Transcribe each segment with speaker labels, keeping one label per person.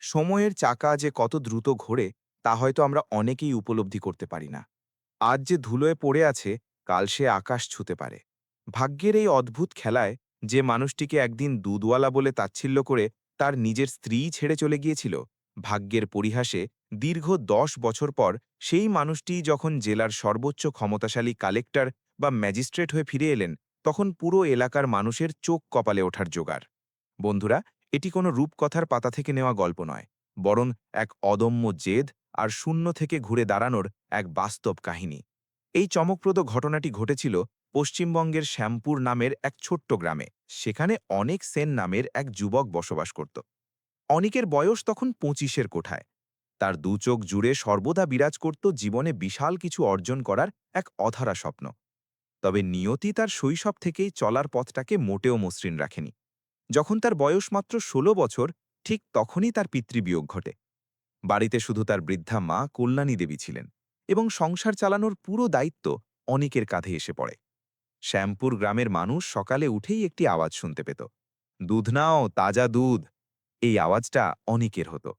Speaker 1: সময়ের চাকা যে কত দ্রুত ঘোরে তা হয়তো আমরা অনেকেই উপলব্ধি করতে পারি না। আজ যে ধুলোয় পড়ে আছে, কাল সে আকাশ ছুঁতে পারে। ভাগ্যের এই অদ্ভুত খেলায় যে মানুষটিকে একদিন দুধওয়ালা বলে তাচ্ছিল্য করে তার নিজের স্ত্রীই ছেড়ে চলে গিয়েছিল, ভাগ্যের পরিহাসে দীর্ঘ ১০ বছর পর সেই মানুষটিই যখন জেলার সর্বোচ্চ ক্ষমতাশালী কালেক্টর বা ম্যাজিস্ট্রেট হয়ে ফিরে এলেন, তখন পুরো এলাকার মানুষের চোখ কপালে ওঠার জোগাড়। বন্ধুরা, এটি কোনো রূপকথার পাতা থেকে নেওয়া গল্প নয়, বরং এক অদম্য জেদ আর শূন্য থেকে ঘুরে দাঁড়ানোর এক বাস্তব কাহিনী। এই চমকপ্রদ ঘটনাটি ঘটেছিল পশ্চিমবঙ্গের শ্যামপুর নামের এক ছোট্ট গ্রামে। সেখানে অনেক সেন নামের এক যুবক বসবাস করত। অনেকের বয়স তখন ২৫-এর কোঠায়। তার দু চোখ জুড়ে সর্বদা বিরাজ করত জীবনে বিশাল কিছু অর্জন করার এক অধারা স্বপ্ন। তবে নিয়তি তার শৈশব থেকেই চলার পথটাকে মোটেও মসৃণ রাখেনি। যখন তার বয়স মাত্র ১৬ বছর, ঠিক তখনই তার পিতৃবিয়োগ ঘটে। বাড়িতে শুধু তার বৃদ্ধা মা কল্যাণী দেবী ছিলেন, এবং সংসার চালানোর পুরো দায়িত্ব অনিকের কাঁধে এসে পড়ে। শ্যামপুর গ্রামের মানুষ সকালে উঠেই একটি আওয়াজ শুনতে পেত, দুধ নাও, তাজা দুধ। এই আওয়াজটা অনিকের হতো।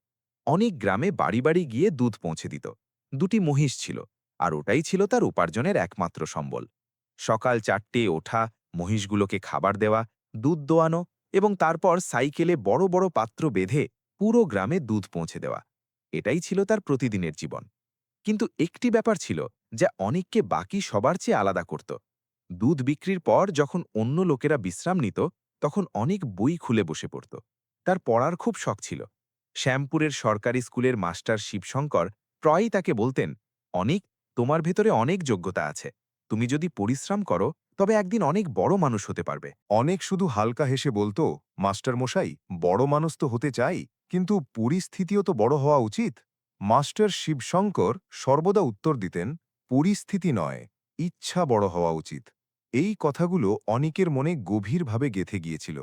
Speaker 1: অনেক গ্রামে বাড়ি বাড়ি গিয়ে দুধ পৌঁছে দিত। দুটি মহিষ ছিল, আর ওটাই ছিল তার উপার্জনের একমাত্র সম্বল। সকাল ৪টে ওঠা, মহিষগুলোকে খাবার দেওয়া, দুধ দোয়ানো, এবং তারপর সাইকেলে বড় বড় পাত্র বেঁধে পুরো গ্রামে দুধ পৌঁছে দেওয়া, এটাই ছিল তার প্রতিদিনের জীবন। কিন্তু একটি ব্যাপার ছিল যা অনিককে বাকি সবার চেয়ে আলাদা করত। দুধ বিক্রির পর যখন অন্য লোকেরা বিশ্রাম নিত, তখন অনেক বই খুলে বসে পড়ত। তার পড়ার খুব শখ ছিল। শ্যামপুরের সরকারি স্কুলের মাস্টার শিবশঙ্কর প্রায়ই তাকে বলতেন, অনিক, তোমার ভেতরে অনেক যোগ্যতা আছে। তুমি যদি পরিশ্রম করো তবে একদিন অনেক বড় মানুষ হতে পারবে।
Speaker 2: অনেক শুধু হালকা হেসে বলতো, মাস্টার মশাই, বড় মানুষ তো হতে চাই, কিন্তু পরিস্থিতিও তো বড় হওয়া উচিত। মাস্টার শিবশঙ্কর সর্বদা উত্তর দিতেন, পরিস্থিতি নয়, ইচ্ছা বড় হওয়া উচিত। এই কথাগুলো অনিকের মনে গভীরভাবে গেঁথে গিয়েছিল।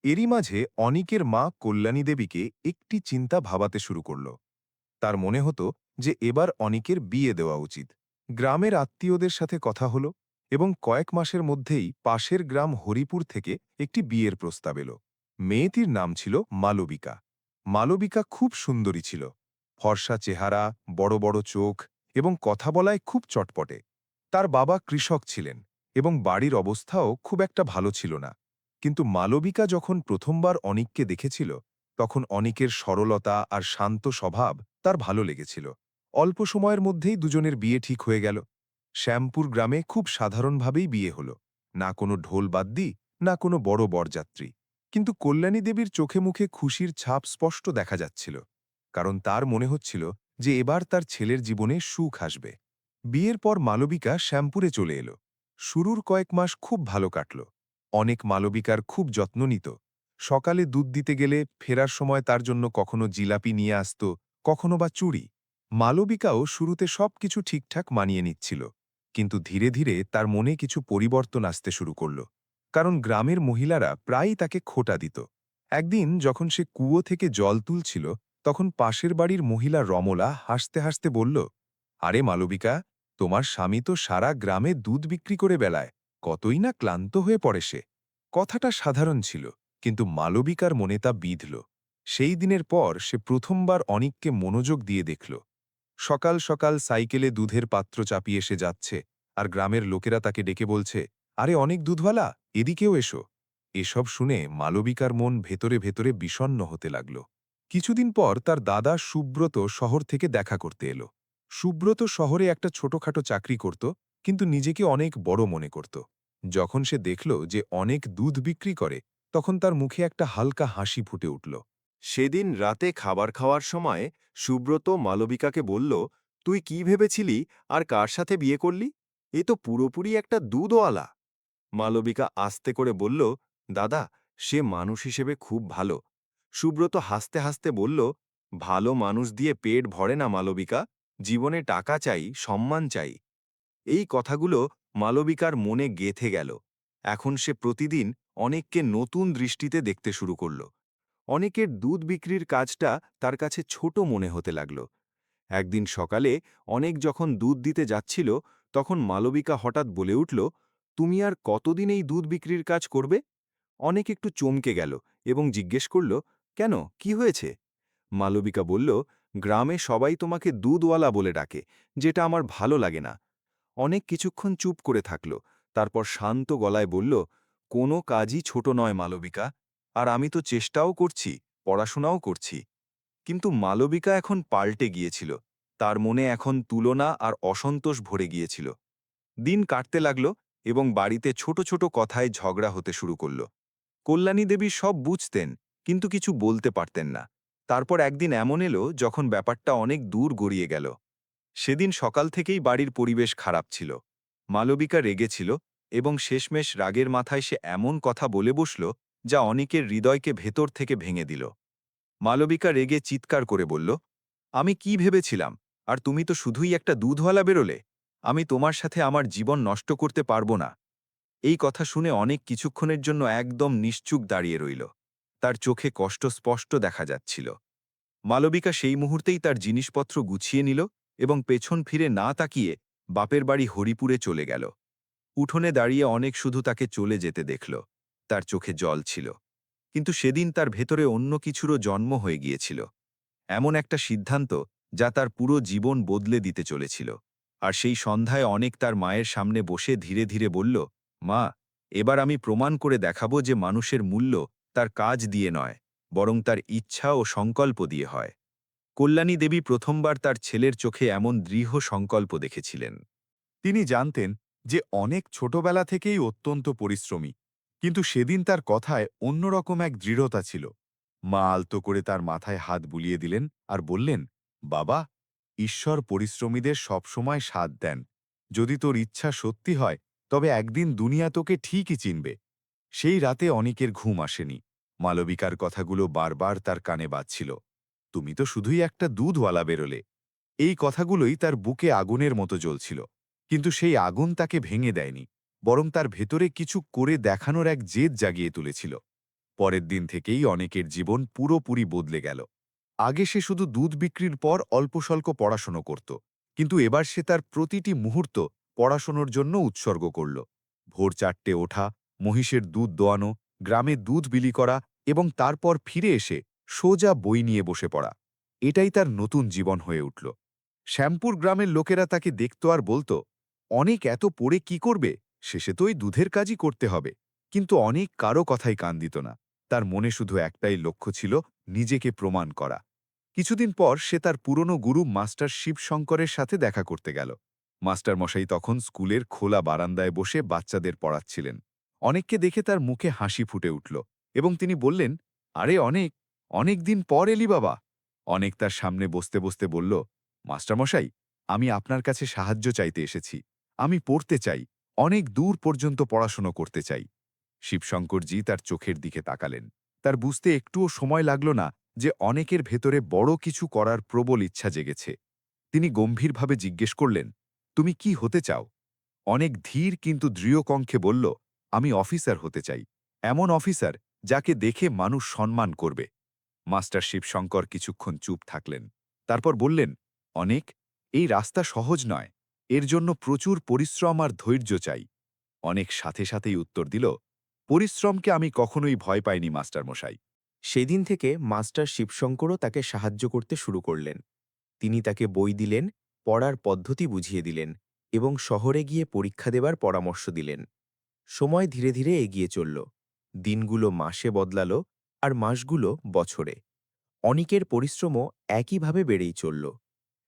Speaker 2: এরই মাঝে অনিকের মা কল্যাণী দেবীকে একটি চিন্তা ভাবাতে শুরু করল। তার মনে হতো যে এবার অনিকের বিয়ে দেওয়া উচিত। গ্রামের আত্মীয়দের সাথে কথা হলো, এবং কয়েক মাসের মধ্যেই পাশের গ্রাম হরিপুর থেকে একটি বিয়ের প্রস্তাব এলো। মেয়েটির নাম ছিল মালবিকা। মালবিকা খুব সুন্দরী ছিল। ফর্সা চেহারা, বড় বড় চোখ, এবং কথা বলায় খুব চটপটে। তার বাবা কৃষক ছিলেন, এবং বাড়ির অবস্থাও খুব একটা ভালো ছিল না। কিন্তু মালবিকা যখন প্রথমবার অনিককে দেখেছিল, তখন অনিকের সরলতা আর শান্ত স্বভাব তার ভালো লেগেছিল। অল্প সময়ের মধ্যেই দুজনের বিয়ে ঠিক হয়ে গেল। শ্যামপুর গ্রামে খুব সাধারণভাবেই বিয়ে হল। না কোনো ঢোল বাদ্যি, না কোনো বড় বরযাত্রী। কিন্তু কল্যাণী দেবীর চোখে মুখে খুশির ছাপ স্পষ্ট দেখা যাচ্ছিল, কারণ তার মনে হচ্ছিল যে এবার তার ছেলের জীবনে সুখ আসবে। বিয়ের পর মালবিকা শ্যামপুরে চলে এলো। শুরুর কয়েক মাস খুব ভালো কাটল। অনেক মালবিকার খুব যত্ন নিত। সকালে দুধ দিতে গেলে ফেরার সময় তার জন্য কখনো জিলাপি নিয়ে আসত, কখনো বা চুড়ি। মালবিকাও শুরুতে সবকিছু ঠিকঠাক মানিয়ে নিচ্ছিল, কিন্তু ধীরে ধীরে তার মনে কিছু পরিবর্তন আসতে শুরু করল, কারণ গ্রামের মহিলারা প্রায়ই তাকে খোঁটা দিত। একদিন যখন সে কুয়ো থেকে জল তুলছিল, তখন পাশের বাড়ির মহিলা রমলা হাসতে হাসতে বলল, আরে মালবিকা, তোমার স্বামী তো সারা গ্রামে দুধ বিক্রি করে বেড়ায়, কতই না ক্লান্ত হয়ে পড়ে সে। কথাটা সাধারণ ছিল, কিন্তু মালবিকার মনে তা বিঁধল। সেই দিনের পর সে প্রথমবার অনিককে মনোযোগ দিয়ে দেখল। সকাল সকাল সাইকেলে দুধের পাত্র চাপিয়ে এসে যাচ্ছে, আর গ্রামের লোকেরা তাকে ডেকে বলছে, আরে অনেক দুধওয়ালা, এদিকেও এসো। এসব শুনে মালবিকার মন ভেতরে ভেতরে বিষণ্ণ হতে লাগল। কিছুদিন পর তার দাদা সুব্রত শহর থেকে দেখা করতে এলো। সুব্রত শহরে একটা ছোটখাটো চাকরি করত, কিন্তু নিজেকে অনেক বড় মনে করত। যখন সে দেখল যে অনেক দুধ বিক্রি করে, তখন তার মুখে একটা হালকা হাসি ফুটে উঠল।
Speaker 3: সেদিন রাতে খাবার খাওয়ার সময় সুব্রত মালবিকাকে বলল, তুই কি ভেবেছিলি আর কার সাথে বিয়ে করলি? এ তো পুরোপুরি একটা দুধওয়ালা। মালবিকা আস্তে করে বলল, দাদা, সে মানুষ হিসেবে খুব ভালো। সুব্রত হাসতে হাসতে বলল, ভালো মানুষ দিয়ে পেট ভরে না মালবিকা, জীবনে টাকা চাই, সম্মান চাই। এই কথাগুলো মালবিকার মনে গেঁথে গেল। এখন সে প্রতিদিন অনেককে নতুন দৃষ্টিতে দেখতে শুরু করল। অনেকের দুধ বিক্রির কাজটা তার কাছে ছোট মনে হতে লাগল। একদিন সকালে অনেক যখন দুধ দিতে যাচ্ছিল, তখন মালবিকা হঠাৎ বলে উঠল, তুমি আর কতদিন এই দুধ বিক্রির কাজ করবে? অনেক একটু চমকে গেল এবং জিজ্ঞেস করল, কেন, কি হয়েছে? মালবিকা বলল, গ্রামে সবাই তোমাকে দুধওয়ালা বলে ডাকে, যেটা আমার ভালো লাগে না। অনেক কিছুক্ষণ চুপ করে থাকল, তারপর শান্ত গলায় বলল, কোনো কাজই ছোট নয় মালবিকা, আর আমি তো চেষ্টাও করছি, পড়াশোনাও করছি। কিন্তু মালবিকা এখন পাল্টে গিয়েছিল। তার মনে এখন তুলনা আর অসন্তোষ ভরে গিয়েছিল। দিন কাটতে লাগল এবং বাড়িতে ছোট ছোট কথায় ঝগড়া হতে শুরু করল। কল্যাণী দেবী সব বুঝতেন, কিন্তু কিছু বলতে পারতেন না। তারপর একদিন এমন এলো যখন ব্যাপারটা অনেক দূর গড়িয়ে গেল। সেদিন সকাল থেকেই বাড়ির পরিবেশ খারাপ ছিল। মালবিকা রেগেছিল এবং শেষমেশ রাগের মাথায় সে এমন কথা বলে বসল যা অনেকের হৃদয়কে ভেতর থেকে ভেঙে দিল। মালবিকা রেগে চিৎকার করে বলল, আমি কি ভেবেছিলাম, আর তুমি তো শুধুই একটা দুধওয়ালা বেরোলে। আমি তোমার সাথে আমার জীবন নষ্ট করতে পারবো না। এই কথা শুনে অনেক কিছুক্ষণের জন্য একদম নিশ্চুপ দাঁড়িয়ে রইল। তার চোখে কষ্ট স্পষ্ট দেখা যাচ্ছিল। মালবিকা সেই মুহূর্তেই তার জিনিসপত্র গুছিয়ে নিল এবং পেছন ফিরে না তাকিয়ে বাপের বাড়ি হরিপুরে চলে গেল। উঠোনে দাঁড়িয়ে অনেক শুধু তাকে চলে যেতে দেখল। তার চোখে জল ছিল, কিন্তু সেদিন তার ভেতরে অন্য কিছুরও জন্ম হয়ে গিয়েছিল। এমন একটা সিদ্ধান্ত যা তার পুরো জীবন বদলে দিতে চলেছিল। আর সেই সন্ধ্যায় অনেক তার মায়ের সামনে বসে ধীরে ধীরে বলল, মা, এবার আমি প্রমাণ করে দেখাবো যে মানুষের মূল্য তার কাজ দিয়ে নয়, বরং তার ইচ্ছা ও সংকল্প দিয়ে হয়। কল্যাণী দেবী প্রথমবার তার ছেলের চোখে এমন দৃঢ় সংকল্প দেখেছিলেন।
Speaker 2: তিনি জানতেন যে অনেক ছোটবেলা থেকেই অত্যন্ত পরিশ্রমী, কিন্তু সেদিন তার কথায় অন্যরকম এক দৃঢ়তা ছিল। মা আলতো করে তার মাথায় হাত বুলিয়ে দিলেন আর বললেন, বাবা, ঈশ্বর পরিশ্রমীদের সবসময় সাথ দেন। যদি তোর ইচ্ছা সত্যি হয়, তবে একদিন দুনিয়া তোকে ঠিকই চিনবে। সেই রাতে অনেকের ঘুম আসেনি। মালবিকার কথাগুলো বারবার তার কানে বাজছিল। তুমি তো শুধুই একটা দুধওয়ালা বেরোলে। এই কথাগুলোই তার বুকে আগুনের মতো জ্বলছিল। কিন্তু সেই আগুন তাকে ভেঙে দেয়নি, বরং তার ভেতরে কিছু করে দেখানোর এক জেদ জাগিয়ে তুলেছিল। পরের দিন থেকেই অনেকের জীবন পুরোপুরি বদলে গেল। আগে সে শুধু দুধ বিক্রির পর অল্পস্বল্প পড়াশোনা করত, কিন্তু এবার সে তার প্রতিটি মুহূর্ত পড়াশোনার জন্য উৎসর্গ করল। ভোর 4টে ওঠা, মহিষের দুধ দোয়ানো, গ্রামে দুধ বিলি করা এবং তারপর ফিরে এসে সোজা বই নিয়ে বসে পড়া, এটাই তার নতুন জীবন হয়ে উঠল। শ্যামপুর গ্রামের লোকেরা তাকে দেখত আর বলত, অনেক এত পড়ে কি করবে, শেষে তো ওই দুধের কাজই করতে হবে। কিন্তু অনেক কারো কথাই কান দিত না। তার মনে শুধু একটাই লক্ষ্য ছিল, নিজেকে প্রমাণ করা। কিছুদিন পর সে তার পুরনো গুরু মাস্টার শিবশঙ্করের সাথে দেখা করতে গেল। মাস্টার মশাই তখন স্কুলের খোলা বারান্দায় বসে বাচ্চাদের পড়াচ্ছিলেন। অনেককে দেখে তার মুখে হাসি ফুটে উঠল এবং তিনি বললেন, আরে অনেক, অনেক দিন পর এলি বাবা। অনেক তার সামনে বসতে বসতে বলল, মাস্টারমশাই, আমি আপনার কাছে সাহায্য চাইতে এসেছি। আমি পড়তে চাই, অনেক দূর পর্যন্ত পড়াশোনা করতে চাই। শিবশঙ্করজি তার চোখের দিকে তাকালেন। তার বুঝতে একটুও সময় লাগল না যে অনেকের ভেতরে বড় কিছু করার প্রবল ইচ্ছা জেগেছে। তিনি গম্ভীরভাবে জিজ্ঞেস করলেন, তুমি কি হতে চাও? অনেক ধীর কিন্তু দৃঢ় কণ্ঠে বলল, আমি অফিসার হতে চাই, এমন অফিসার যাকে দেখে মানুষ সম্মান করবে। মাস্টার শিবশঙ্কর কিছুক্ষণ চুপ থাকলেন। তারপর বললেন, অনেক, এই রাস্তা সহজ নয়, এর জন্য প্রচুর পরিশ্রম আর ধৈর্য চাই। অনেক সাথে সাথেই উত্তর দিল, পরিশ্রমকে আমি কখনোই ভয় পাইনি মাস্টারমশাই।
Speaker 1: সেদিন থেকে মাস্টার শিবশঙ্করও তাকে সাহায্য করতে শুরু করলেন। তিনি তাকে বই দিলেন, পড়ার পদ্ধতি বুঝিয়ে দিলেন এবং শহরে গিয়ে পরীক্ষা দেবার পরামর্শ দিলেন। সময় ধীরে ধীরে এগিয়ে চলল। দিনগুলো মাসে বদলালো, আর মাসগুলো বছরে। অনেকের পরিশ্রমও একইভাবে বেড়েই চলল।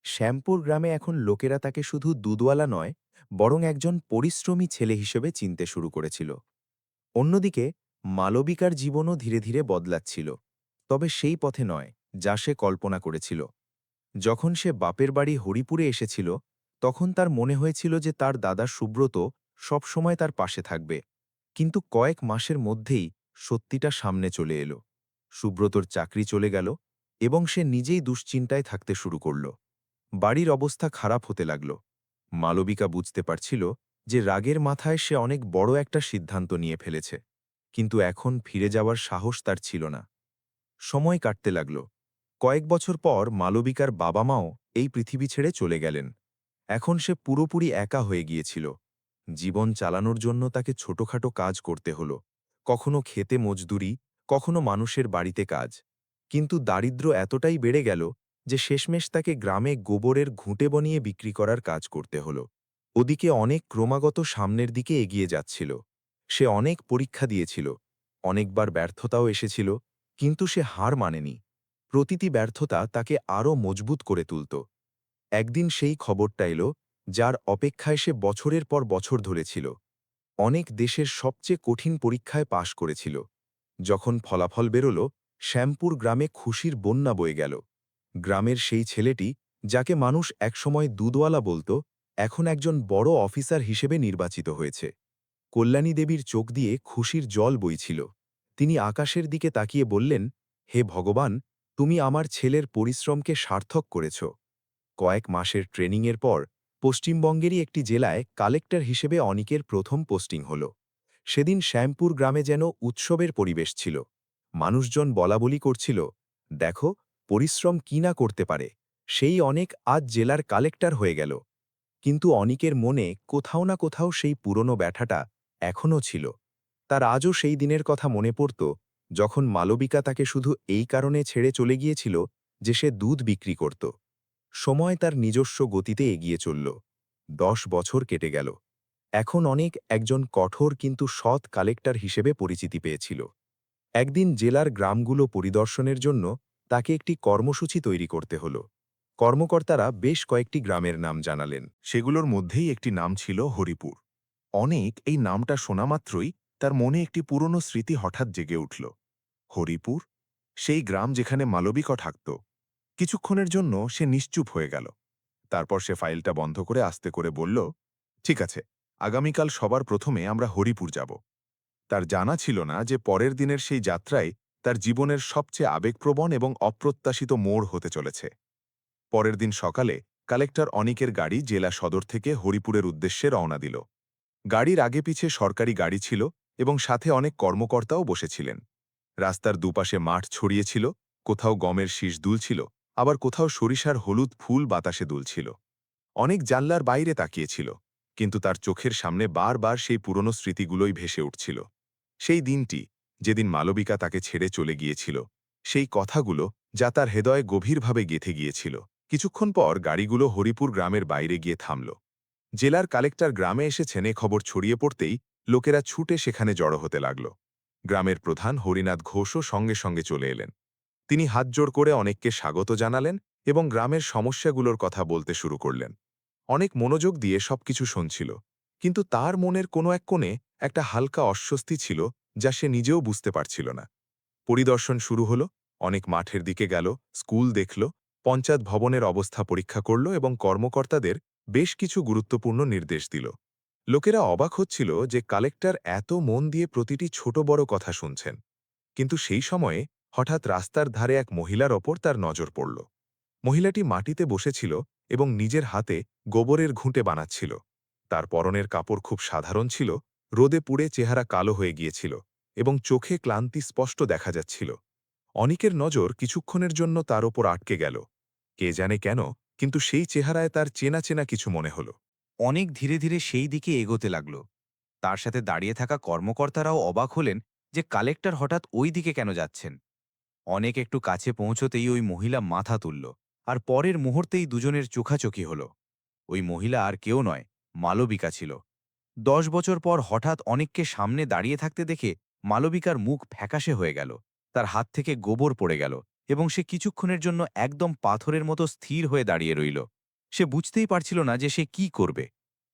Speaker 1: শ্যামপুর গ্রামে এখন লোকেরা তাকে শুধু দুধওয়ালা নয়, বরং একজন পরিশ্রমী ছেলে হিসেবে চিনতে শুরু করেছিল। অন্যদিকে মালবিকার জীবনও ধীরে ধীরে বদলাচ্ছিল, তবে সেই পথে নয় যা সে কল্পনা করেছিল। যখন সে বাপের বাড়ি হরিপুরে এসেছিল, তখন তার মনে হয়েছিল যে তার দাদা সুব্রত সবসময় তার পাশে থাকবে। কিন্তু কয়েক মাসের মধ্যেই সত্যিটা সামনে চলে এলো। সুব্রতর চাকরি চলে গেল এবং সে নিজেই দুশ্চিন্তায় থাকতে শুরু করল। বাড়ির অবস্থা খারাপ হতে লাগল। মালবিকা বুঝতে পারছিল যে রাগের মাথায় সে অনেক বড় একটা সিদ্ধান্ত নিয়ে ফেলেছে, কিন্তু এখন ফিরে যাওয়ার সাহস তার ছিল না। সময় কাটতে লাগল। কয়েক বছর পর মালবিকার বাবা মাও এই পৃথিবী ছেড়ে চলে গেলেন। এখন সে পুরোপুরি একা হয়ে গিয়েছিল। জীবন চালানোর জন্য তাকে ছোটখাটো কাজ করতে হলো, কখনো খেতে মজদুরি, কখনো মানুষের বাড়িতে কাজ। কিন্তু দারিদ্র্য এতটাই বেড়ে গেল যে শেষমেশ তাকে গ্রামে গোবরের ঘুঁটে বনিয়ে বিক্রি করার কাজ করতে হল। ওদিকে অনেক ক্রমাগত সামনের দিকে এগিয়ে যাচ্ছিল। সে অনেক পরীক্ষা দিয়েছিল, অনেকবার ব্যর্থতাও এসেছিল, কিন্তু সে হার মানেনি। প্রতিটি ব্যর্থতা তাকে আরও মজবুত করে তুলত। একদিন সেই খবরটা এলো যার অপেক্ষায় সে বছরের পর বছর ধরেছিল। অনেক দেশের সবচেয়ে কঠিন পরীক্ষায় পাশ করেছিল। যখন ফলাফল বেরোল, শ্যামপুর গ্রামে খুশির বন্যা বয়ে গেল। গ্রামের সেই ছেলেটি, যাকে মানুষ একসময় দুধওয়ালা বলতো, এখন একজন বড় অফিসার হিসেবে নির্বাচিত হয়েছে। কল্যাণী দেবীর চোখ দিয়ে খুশির জল বইছিল। তিনি আকাশের দিকে তাকিয়ে বললেন, হে ভগবান, তুমি আমার ছেলের পরিশ্রমকে সার্থক করেছ। কয়েক মাসের ট্রেনিংয়ের পর পশ্চিমবঙ্গেরই একটি জেলায় কালেক্টর হিসেবে অনিকের প্রথম পোস্টিং হল। সেদিন শ্যামপুর গ্রামে যেন উৎসবের পরিবেশ ছিল। মানুষজন বলাবলি করছিল, দেখো, পরিশ্রম কি না করতে পারে, সেই অনেক আজ জেলার কালেক্টর হয়ে গেল। কিন্তু অনিকের মনে কোথাও না কোথাও সেই পুরনো ব্যথাটা এখনও ছিল। তার আজও সেই দিনের কথা মনে পড়ত, যখন মালবিকা তাকে শুধু এই কারণে ছেড়ে চলে গিয়েছিল যে সে দুধ বিক্রি করত। সময় তার নিজস্ব গতিতে এগিয়ে চলল। 10 বছর কেটে গেল। এখন অনেক একজন কঠোর কিন্তু সৎ কালেক্টর হিসেবে পরিচিতি পেয়েছিল। একদিন জেলার গ্রামগুলো পরিদর্শনের জন্য তাকে একটি কর্মসূচি তৈরি করতে হল। কর্মকর্তারা বেশ কয়েকটি গ্রামের নাম জানালেন।
Speaker 2: সেগুলোর মধ্যেই একটি নাম ছিল হরিপুর। অনেক এই নামটা শোনা মাত্রই তার মনে একটি পুরনো স্মৃতি হঠাৎ জেগে উঠল। হরিপুর, সেই গ্রাম যেখানে মালবিকা থাকত। কিছুক্ষণের জন্য সে নিশ্চুপ হয়ে গেল। তারপর সে ফাইলটা বন্ধ করে আস্তে করে বলল, ঠিক আছে, আগামীকাল সবার প্রথমে আমরা হরিপুর যাব। তার জানা ছিল না যে পরের দিনের সেই যাত্রায় তার জীবনের সবচেয়ে আবেগপ্রবণ এবং অপ্রত্যাশিত মোড় হতে চলেছে। পরের দিন সকালে কালেক্টর অনিকের গাড়ি জেলা সদর থেকে হরিপুরের উদ্দেশ্যে রওনা দিল। গাড়ির আগে পিছে সরকারি গাড়ি ছিল এবং সাথে অনেক কর্মকর্তাও বসেছিলেন। রাস্তার দুপাশে মাঠ ছড়িয়েছিল, কোথাও গমের শীষ দুলছিল, আবার কোথাও সরিষার হলুদ ফুল বাতাসে দুলছিল। অনেক জানলার বাইরে তাকিয়েছিল, কিন্তু তার চোখের সামনে বারবার সেই পুরনো স্মৃতিগুলোই ভেসে উঠছিল। সেই দিনটি, যেদিন মালবিকা তাকে ছেড়ে চলে গিয়েছিল, সেই কথাগুলো যা তার হৃদয়ে গভীরভাবে গেঁথে গিয়েছিল। কিছুক্ষণ পর গাড়িগুলো হরিপুর গ্রামের বাইরে গিয়ে থামল। জেলার কালেক্টর গ্রামে এসেছেন এ খবর ছড়িয়ে পড়তেই লোকেরা ছুটে সেখানে জড়ো হতে লাগল। গ্রামের প্রধান হরিনাথ ঘোষও সঙ্গে সঙ্গে চলে এলেন। তিনি হাতজোড় করে অনেককে স্বাগত জানালেন এবং গ্রামের সমস্যাগুলোর কথা বলতে শুরু করলেন। অনেক মনোযোগ দিয়ে সবকিছু শুনছিল, কিন্তু তার মনের কোনো এক কোণে একটা হালকা অস্বস্তি ছিল, যা সে নিজেও বুঝতে পারছিল না। পরিদর্শন শুরু হলো। অনেক মাঠের দিকে গেল, স্কুল দেখল, পঞ্চায়েত ভবনের অবস্থা পরীক্ষা করল এবং কর্মকর্তাদের বেশ কিছু গুরুত্বপূর্ণ নির্দেশ দিল। লোকেরা অবাক হচ্ছিল যে কালেক্টর এত মন দিয়ে প্রতিটি ছোট বড় কথা শুনছেন। কিন্তু সেই সময়ে হঠাৎ রাস্তার ধারে এক মহিলার ওপর তার নজর পড়ল। মহিলাটি মাটিতে বসেছিল এবং নিজের হাতে গোবরের ঘুঁটে বানাচ্ছিল। তার পরনের কাপড় খুব সাধারণ ছিল, রোদে পুড়ে চেহারা কালো হয়ে গিয়েছিল এবং চোখে ক্লান্তি স্পষ্ট দেখা যাচ্ছিল। অনিকের নজর কিছুক্ষণের জন্য তার ওপর আটকে গেল। কে জানে কেন, কিন্তু সেই চেহারায় তার চেনা চেনা কিছু মনে হল।
Speaker 1: অনেক ধীরে ধীরে সেই দিকে এগোতে লাগল। তার সাথে দাঁড়িয়ে থাকা কর্মকর্তারাও অবাক হলেন যে কালেক্টর হঠাৎ ওই দিকে কেন যাচ্ছেন। অনেক একটু কাছে পৌঁছতেই ওই মহিলা মাথা তুলল, আর পরের মুহূর্তেই দুজনের চোখাচোখি হল। ওই মহিলা আর কেউ নয়, মালবিকা ছিল। 10 বছর পর হঠাৎ অনেককে সামনে দাঁড়িয়ে থাকতে দেখে মালবিকার মুখ ফ্যাকাশে হয়ে গেল। তার হাত থেকে গোবর পড়ে গেল এবং সে কিছুক্ষণের জন্য একদম পাথরের মতো স্থির হয়ে দাঁড়িয়ে রইল। সে বুঝতেই পারছিল না যে সে কি করবে।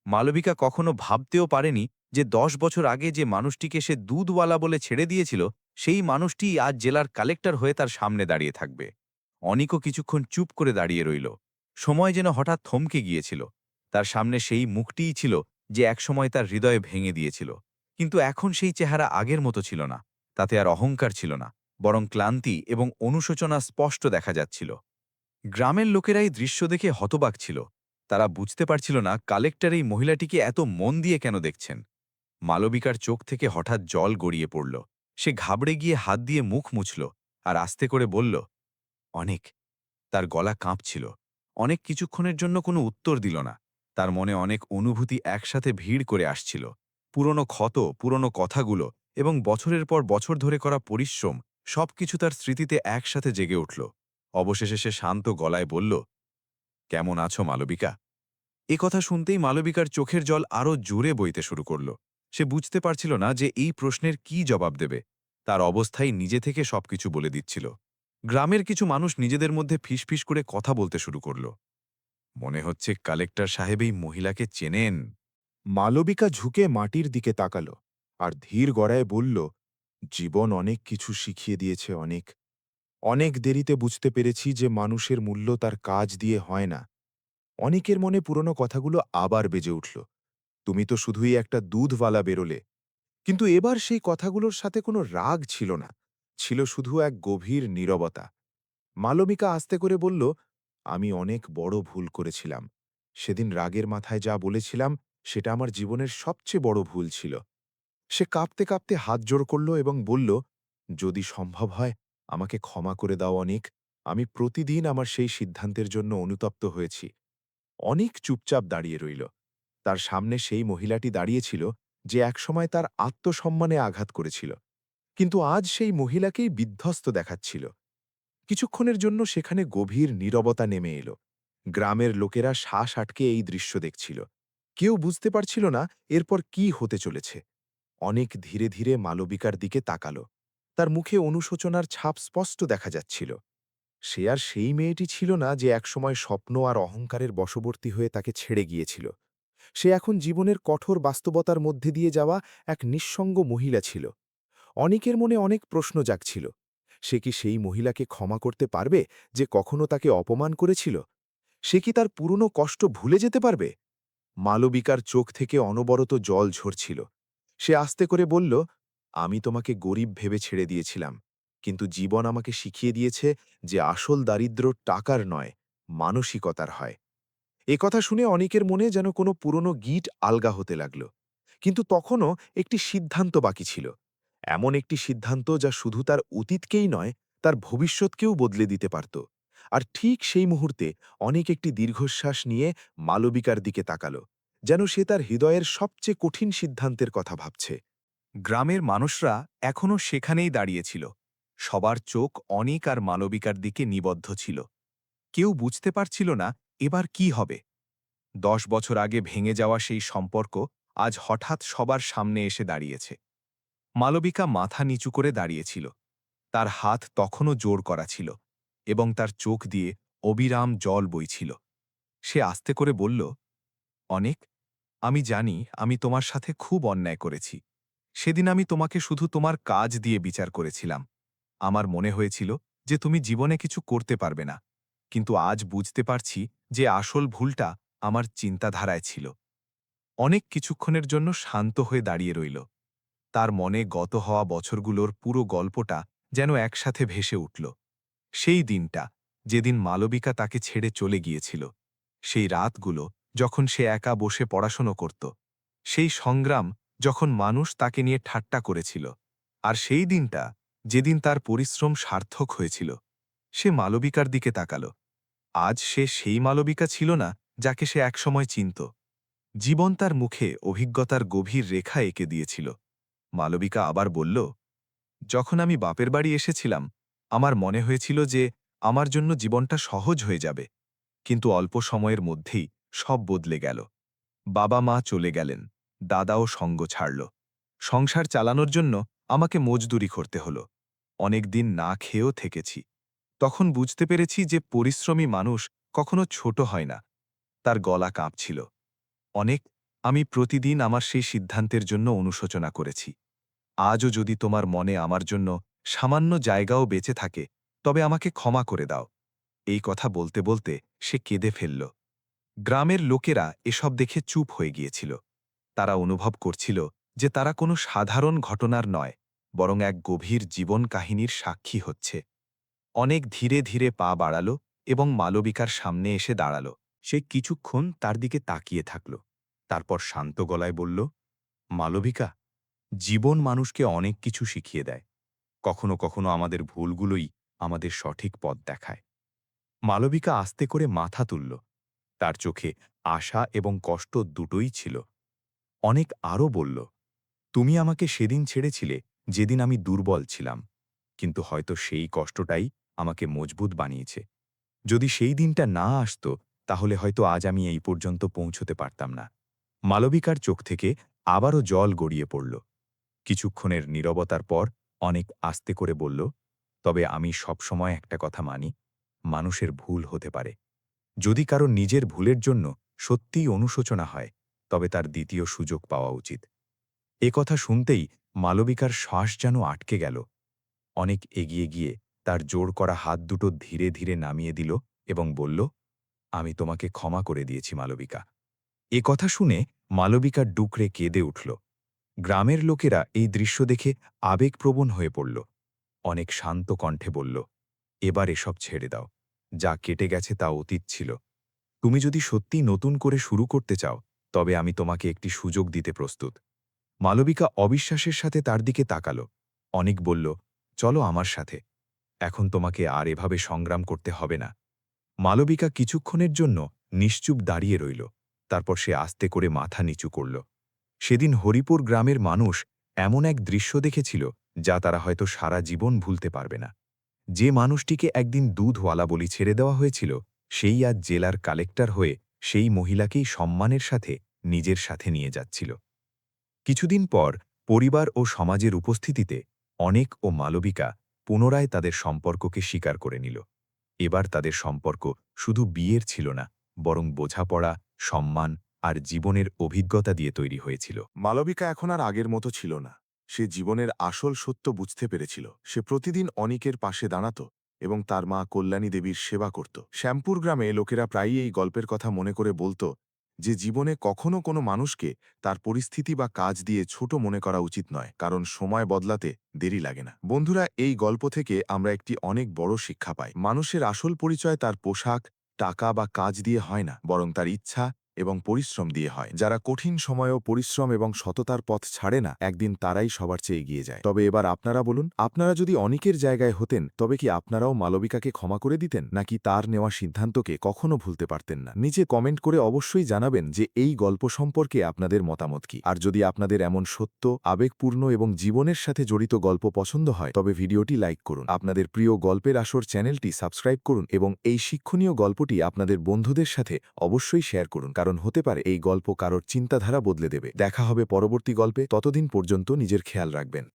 Speaker 1: মালবিকা কখনো ভাবতেও পারেনি যে 10 বছর আগে যে মানুষটিকে সে দুধওয়ালা বলে ছেড়ে দিয়েছিল, সেই মানুষটিই আজ জেলার কালেক্টর হয়ে তার সামনে দাঁড়িয়ে থাকবে। অনিকও কিছুক্ষণ চুপ করে দাঁড়িয়ে রইল। সময় যেন হঠাৎ থমকে গিয়েছিল। তার সামনে সেই মুখটিই ছিল যে একসময় তার হৃদয়ে ভেঙে দিয়েছিল। কিন্তু এখন সেই চেহারা আগের মতো ছিল না। তাতে আর অহংকার ছিল না, বরং ক্লান্তি এবং অনুশোচনা স্পষ্ট দেখা যাচ্ছিল। গ্রামের লোকেরা এই দৃশ্য দেখে হতবাক ছিল। তারা বুঝতে পারছিল না কালেক্টর এই মহিলাটিকে এত মন দিয়ে কেন দেখছেন। মালবিকার চোখ থেকে হঠাৎ জল গড়িয়ে পড়ল। সে ঘাবড়ে গিয়ে হাত দিয়ে মুখ মুছল আর আস্তে করে বলল, অনেক। তার গলা কাঁপছিল। অনেক কিছুক্ষণের জন্য কোনো উত্তর দিল না। তার মনে অনেক অনুভূতি একসাথে ভিড় করে আসছিল। পুরনো ক্ষত, পুরনো কথাগুলো এবং বছরের পর বছর ধরে করা পরিশ্রম
Speaker 2: সবকিছু তার স্মৃতিতে একসাথে জেগে উঠল। অবশেষে সে শান্ত গলায় বলল, কেমন আছো মালবিকা? এ কথা শুনতেই মালবিকার চোখের জল আরও জোরে বইতে শুরু করল। সে বুঝতে পারছিল না যে এই প্রশ্নের কী জবাব দেবে। তার অবস্থাই নিজে থেকে সবকিছু বলে দিচ্ছিল। গ্রামের কিছু মানুষ নিজেদের মধ্যে ফিসফিস করে কথা বলতে শুরু করল। মনে হচ্ছে কালেক্টর সাহেব এই মহিলাকে চেনেন।
Speaker 4: মালবিকা ঝুঁকে মাটির দিকে তাকাল আর ধীর গড়ায় বলল, জীবন অনেক কিছু শিখিয়ে দিয়েছে। অনেক অনেক দেরিতে বুঝতে পেরেছি যে মানুষের মূল্য তার কাজ দিয়ে হয় না। অনেকের মনে পুরনো কথাগুলো আবার বেজে উঠল। তুমি তো শুধুই একটা দুধওয়ালা বেরোলে। কিন্তু এবার সেই কথাগুলোর সাথে কোনো রাগ ছিল না, ছিল শুধু এক গভীর নীরবতা। মালবিকা আস্তে করে বলল, আমি অনেক বড় ভুল করেছিলাম। সেদিন রাগের মাথায় যা বলেছিলাম সেটা আমার জীবনের সবচেয়ে বড় ভুল ছিল। সে কাঁপতে কাঁপতে হাত জোড় করল এবং বলল, যদি সম্ভব হয় আমাকে ক্ষমা করে দাও অনেক। আমি প্রতিদিন আমার সেই সিদ্ধান্তের জন্য অনুতপ্ত হয়েছি। অনেক চুপচাপ দাঁড়িয়ে রইল। তার সামনে সেই মহিলাটি দাঁড়িয়েছিল যে একসময় তার আত্মসম্মানে আঘাত করেছিল, কিন্তু আজ সেই মহিলাকেই বিধ্বস্ত দেখাচ্ছিল। কিছুক্ষণের জন্য সেখানে গভীর নীরবতা নেমে এলো। গ্রামের লোকেরা শ্বাস আটকে এই দৃশ্য দেখছিল। কেউ বুঝতে পারছিল না এরপর কি হতে চলেছে। অনেক ধীরে ধীরে মালবিকার দিকে তাকাল। তার মুখে অনুশোচনার ছাপ স্পষ্ট দেখা যাচ্ছিল। সে আর সেই মেয়েটি ছিল না যে একসময় স্বপ্ন আর অহংকারের বশবর্তী হয়ে তাকে ছেড়ে গিয়েছিল। সে এখন জীবনের কঠোর বাস্তবতার মধ্যে দিয়ে যাওয়া এক নিঃসঙ্গ মহিলা ছিল। অনেকের মনে অনেক প্রশ্ন জাগছিল। সে কি সেই মহিলাকে ক্ষমা করতে পারবে যে কখনো তাকে অপমান করেছিল? সে কি তার পুরনো কষ্ট ভুলে যেতে পারবে? মালবিকার চোখ থেকে অনবরত জল ঝরছিল। সে আস্তে করে বলল, আমি তোমাকে গরিব ভেবে ছেড়ে দিয়েছিলাম, কিন্তু জীবন আমাকে শিখিয়ে দিয়েছে যে আসল দারিদ্র্য টাকার নয়, মানসিকতার হয়। এ কথা শুনে অনেকের মনে যেন কোনো পুরনো গিট আলগা হতে লাগল। কিন্তু তখনও একটি সিদ্ধান্ত বাকি ছিল। এমন একটি সিদ্ধান্ত যা শুধু তার অতীতকেই নয়, তার ভবিষ্যৎকেও বদলে দিতে পারত। আর ঠিক সেই মুহূর্তে অনেক একটি দীর্ঘশ্বাস নিয়ে মালবিকার দিকে তাকাল, যেন সে তার হৃদয়ের সবচেয়ে কঠিন সিদ্ধান্তের কথা ভাবছে।
Speaker 2: গ্রামের মানুষরা এখনও সেখানেই দাঁড়িয়েছিল। সবার চোখ অনিক আর মালবিকার দিকে নিবদ্ধ ছিল। কেউ বুঝতে পারছিল না এবার কি হবে। 10 বছর আগে ভেঙে যাওয়া সেই সম্পর্ক আজ হঠাৎ সবার সামনে এসে দাঁড়িয়েছে। মালবিকা মাথা নিচু করে দাঁড়িয়েছিল। তার হাত তখনও জোর করা ছিল এবং তার চোখ দিয়ে অবিরাম জল বইছিল। সে আস্তে করে বলল, অনেক, আমি জানি আমি তোমার সাথে খুব অন্যায় করেছি। সেদিন আমি তোমাকে শুধু তোমার কাজ দিয়ে বিচার করেছিলাম। আমার মনে হয়েছিল যে তুমি জীবনে কিছু করতে পারবে না, কিন্তু আজ বুঝতে পারছি যে আসল ভুলটা আমার চিন্তাধারায় ছিল। অনেক কিছুক্ষণের জন্য শান্ত হয়ে দাঁড়িয়ে রইল। তার মনে গত হওয়া বছরগুলোর পুরো গল্পটা যেন একসাথে ভেসে উঠল। সেই দিনটা, যেদিন মালবিকা তাকে ছেড়ে চলে গিয়েছিল। সেই রাতগুলো, যখন সে একা বসে পড়াশোনা করত। সেই সংগ্রাম, যখন মানুষ তাকে নিয়ে ঠাট্টা করেছিল। আর সেই দিনটা, যেদিন তার পরিশ্রম সার্থক হয়েছিল। সে মালবিকার দিকে তাকাল। আজ সে সেই মালবিকা ছিল না যাকে সে একসময় চিনত। জীবন তার মুখে অভিজ্ঞতার গভীর রেখা এঁকে দিয়েছিল। মালবিকা আবার বলল, যখন আমি বাপের বাড়ি এসেছিলাম, আমার মনে হয়েছিল যে আমার জন্য জীবনটা সহজ হয়ে যাবে। কিন্তু অল্প সময়ের মধ্যেই সব বদলে গেল। বাবা মা চলে গেলেন, দাদাও সঙ্গ ছাড়ল। সংসার চালানোর জন্য আমাকে মজদুরি করতে হলো। অনেক দিন না খেয়েও থেকেছি। তখন বুঝতে পেরেছি যে পরিশ্রমী মানুষ কখনো ছোট হয় না। তার গলা কাঁপছিল। অনেক, আমি প্রতিদিন আমার সেই সিদ্ধান্তের জন্য অনুশোচনা করেছি। আজও যদি তোমার মনে আমার জন্য সামান্য জায়গাও বেঁচে থাকে, তবে আমাকে ক্ষমা করে দাও। এই কথা বলতে বলতে সে কেঁদে ফেলল। গ্রামের লোকেরা এসব দেখে চুপ হয়ে গিয়েছিল। তারা অনুভব করছিল যে তারা কোনো সাধারণ ঘটনার নয়, বরং এক গভীর জীবন কাহিনীর সাক্ষী হচ্ছে। অনেক ধীরে ধীরে পা বাড়াল এবং মালবিকার সামনে এসে দাঁড়াল। সে কিছুক্ষণ তার দিকে তাকিয়ে থাকল। তারপর শান্ত গলায় বলল, মালবিকা, জীবন মানুষকে অনেক কিছু শিখিয়ে দেয়। কখনো কখনো আমাদের ভুলগুলোই আমাদের সঠিক পথ দেখায়। মালবিকা আস্তে করে মাথা তুলল। তার চোখে আশা এবং কষ্ট দুটোই ছিল। অনেক আরও বলল, তুমি আমাকে সেদিন ছেড়েছিলে যেদিন আমি দুর্বল ছিলাম।
Speaker 5: কিন্তু হয়তো সেই কষ্টটাই আমাকে মজবুত বানিয়েছে। যদি সেই দিনটা না আসতো, তাহলে হয়তো আজ আমি এই পর্যন্ত পৌঁছতে পারতাম না। মালবিকার চোখ থেকে আবারও জল গড়িয়ে পড়ল। কিছুক্ষণের নীরবতার পর অনেক আস্তে করে বলল, তবে আমি সবসময় একটা কথা মানি, মানুষের ভুল হতে পারে। যদি কারো নিজের ভুলের জন্য সত্যিই অনুশোচনা হয়, তবে তার দ্বিতীয় সুযোগ পাওয়া উচিত। এ কথা শুনতেই মালবিকার শ্বাস যেন আটকে গেল। অনেক এগিয়ে গিয়ে তার জোর করা হাত দুটো ধীরে ধীরে নামিয়ে দিল এবং বলল, আমি তোমাকে ক্ষমা করে দিয়েছি মালবিকা। এ কথা শুনে মালবিকা ডুকরে কেঁদে উঠল। গ্রামের লোকেরা এই দৃশ্য দেখে আবেগপ্রবণ হয়ে পড়ল। অনেক শান্ত কণ্ঠে বলল, এবার এসব ছেড়ে দাও। যা কেটে গেছে তা অতীত ছিল। তুমি যদি সত্যি নতুন করে শুরু করতে চাও, তবে আমি তোমাকে একটি সুযোগ দিতে প্রস্তুত। মালবিকা অবিশ্বাসের সাথে তার দিকে তাকাল। অনেক বলল, চলো আমার সাথে। এখন তোমাকে আর এভাবে সংগ্রাম করতে হবে না। মালবিকা কিছুক্ষণের জন্য নিশ্চুপ দাঁড়িয়ে রইল। তারপর সে আস্তে করে মাথা নিচু করল। সেদিন হরিপুর গ্রামের মানুষ এমন এক দৃশ্য দেখেছিল যা তারা হয়তো সারা জীবন ভুলতে পারবে না। যে মানুষটিকে একদিন দুধওয়ালা বলি ছেড়ে দেওয়া হয়েছিল, সেই আজ জেলার কালেক্টর হয়ে সেই মহিলাকেই সম্মানের সাথে নিজের সাথে নিয়ে যাচ্ছিল। কিছুদিন পর পরিবার ও সমাজের উপস্থিতিতে অনেক ও মালবিকা পুনরায় তাদের সম্পর্ককে স্বীকার করে নিল। এবার তাদের সম্পর্ক শুধু বিয়ের ছিল না, বরং বোঝাপড়া, সম্মান আর জীবনের অভিজ্ঞতা দিয়ে তৈরি হয়েছিল।
Speaker 2: মালবিকা এখন আর আগের মতো ছিল না। সে জীবনের আসল সত্য বুঝতে পেরেছিল। সে প্রতিদিন অনিকের পাশে দাঁড়াত এবং তার মা কল্যাণী দেবীর সেবা করত। শ্যামপুর গ্রামে লোকেরা প্রায়ই এই গল্পের কথা মনে করে বলতো যে জীবনে কখনো কোনো মানুষকে তার পরিস্থিতি বা কাজ দিয়ে ছোট মনে করা উচিত নয়, কারণ সময় বদলাতে দেরি লাগে না। বন্ধুরা, এই গল্প থেকে আমরা একটি অনেক বড় শিক্ষা পাই। মানুষের আসল পরিচয় তার পোশাক, টাকা বা কাজ দিয়ে হয় না, বরং তার ইচ্ছা এবং পরিশ্রম দিয়ে হয়। যারা কঠিন সময়েও পরিশ্রম এবং সততার পথ ছাড়ে না, একদিন তারাই সবার চেয়ে এগিয়ে যায়। তবে এবার আপনারা বলুন, আপনারা যদি অনিকের জায়গায় হতেন, তবে কি আপনারাও মালবিকাকে ক্ষমা করে দিতেন, নাকি তার নেওয়া সিদ্ধান্তকে কখনো ভুলতে পারতেন না? নিচে কমেন্ট করে অবশ্যই জানাবেন যে এই গল্প সম্পর্কে আপনাদের মতামত কি। আর যদি আপনাদের এমন সত্য, আবেগপূর্ণ এবং জীবনের সাথে জড়িত গল্প পছন্দ হয়, তবে ভিডিওটি লাইক করুন, আপনাদের প্রিয় গল্পের আসর চ্যানেলটি সাবস্ক্রাইব করুন এবং এই শিক্ষণীয় গল্পটি আপনাদের বন্ধুদের সাথে অবশ্যই শেয়ার করুন, কারণ হতে পারে এই গল্প কারোর চিন্তাধারা বদলে দেবে। দেখা হবে পরবর্তী গল্পে। ততদিন পর্যন্ত নিজের খেয়াল রাখবেন।